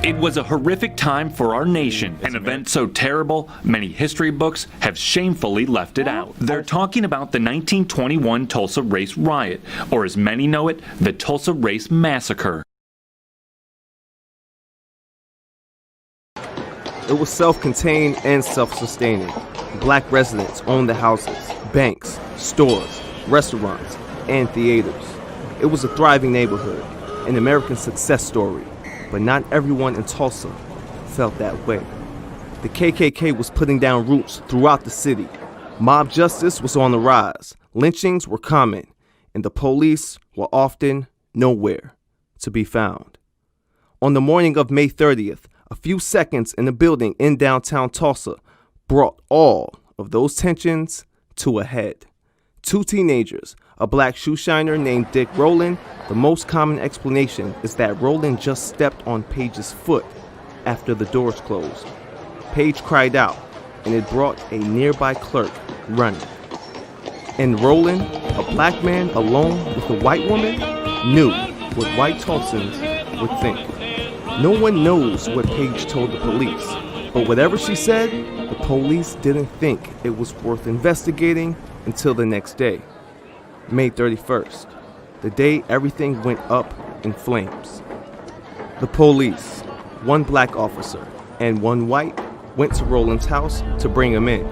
It was a horrific time for our nation, an event so terrible, many history books have shamefully left it out. They're talking about the 1921 Tulsa Race Riot, or as many know it, the Tulsa Race Massacre. It was self-contained and self-sustaining. Black residents owned the houses, banks, stores, restaurants, and theaters. It was a thriving neighborhood, an American success story, but not everyone in Tulsa felt that way. The KKK was putting down roots throughout the city. Mob justice was on the rise, lynchings were common, and the police were often nowhere to be found. On the morning of May 30th, a few seconds in a building in downtown Tulsa brought all of those tensions to a head. Two teenagers, a black shoe shiner named Dick Rowland. The most common explanation is that Rowland just stepped on Page's foot after the doors closed. Page cried out, and it brought a nearby clerk running. And Rowland, a black man alone with a white woman, knew what white Tulsans would think. No one knows what Page told the police, but whatever she said, the police didn't think it was worth investigating until the next day, May 31st, the day everything went up in flames. The police, one black officer and one white, went to Rowland's house to bring him in.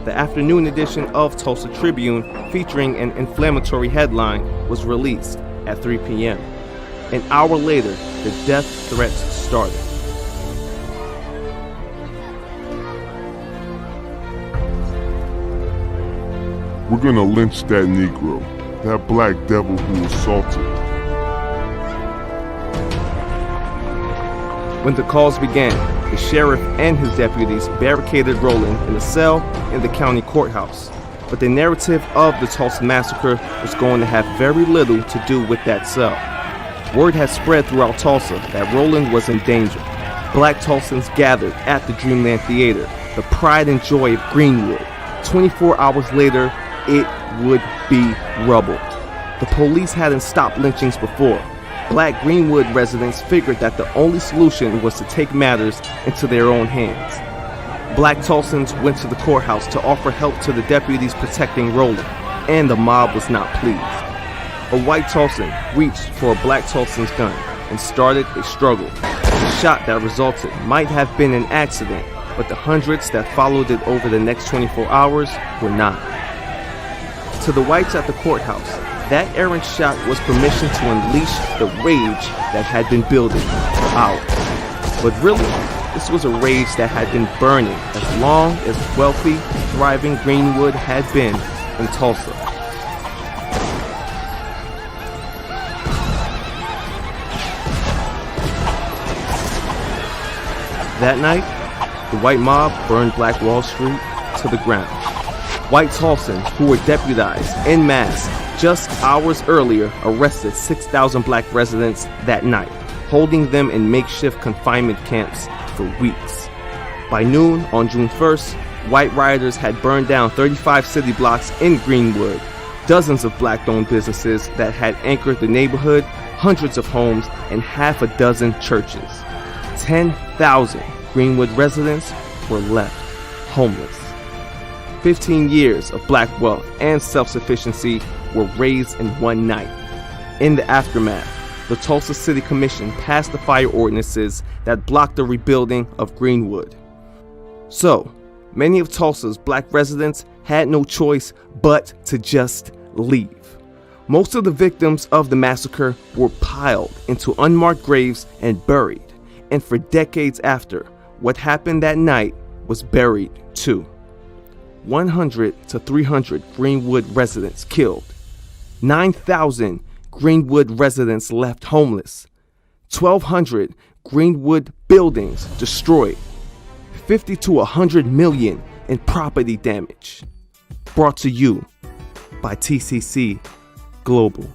The afternoon edition of Tulsa Tribune, featuring an inflammatory headline, was released at 3 p.m. An hour later, the death threats started. We're gonna lynch that Negro, that black devil who assaulted. When the calls began, the sheriff and his deputies barricaded Rowland in a cell in the county courthouse. But the narrative of the Tulsa massacre was going to have very little to do with that cell. Word had spread throughout Tulsa that Rowland was in danger. Black Tulsans gathered at the Dreamland Theater, the pride and joy of Greenwood. 24 hours later, it would be rubble. The police hadn't stopped lynchings before. Black Greenwood residents figured that the only solution was to take matters into their own hands. Black Tulsans went to the courthouse to offer help to the deputies protecting Rowland, and the mob was not pleased. A white Tulsan reached for a black Tulsan's gun and started a struggle. The shot that resulted might have been an accident, but the hundreds that followed it over the next 24 hours were not. To the whites at the courthouse, that errant shot was permission to unleash the rage that had been building for hours. But really, this was a rage that had been burning as long as wealthy, thriving Greenwood had been in Tulsa. That night, the white mob burned Black Wall Street to the ground. White Tulsans, who were deputized en masse just hours earlier, arrested 6,000 black residents that night, holding them in makeshift confinement camps for weeks. By noon on June 1st, white rioters had burned down 35 city blocks in Greenwood, dozens of black-owned businesses that had anchored the neighborhood, hundreds of homes, and half a dozen churches. 10,000 Greenwood residents were left homeless. 15 years of black wealth and self-sufficiency were razed in one night. In the aftermath, the Tulsa City Commission passed the fire ordinances that blocked the rebuilding of Greenwood. So, many of Tulsa's black residents had no choice but to just leave. Most of the victims of the massacre were piled into unmarked graves and buried. And for decades after, what happened that night was buried too. 100 to 300 Greenwood residents killed. 9,000 Greenwood residents left homeless. 1,200 Greenwood buildings destroyed. 50 to 100 million in property damage. Brought to you by TCC Global.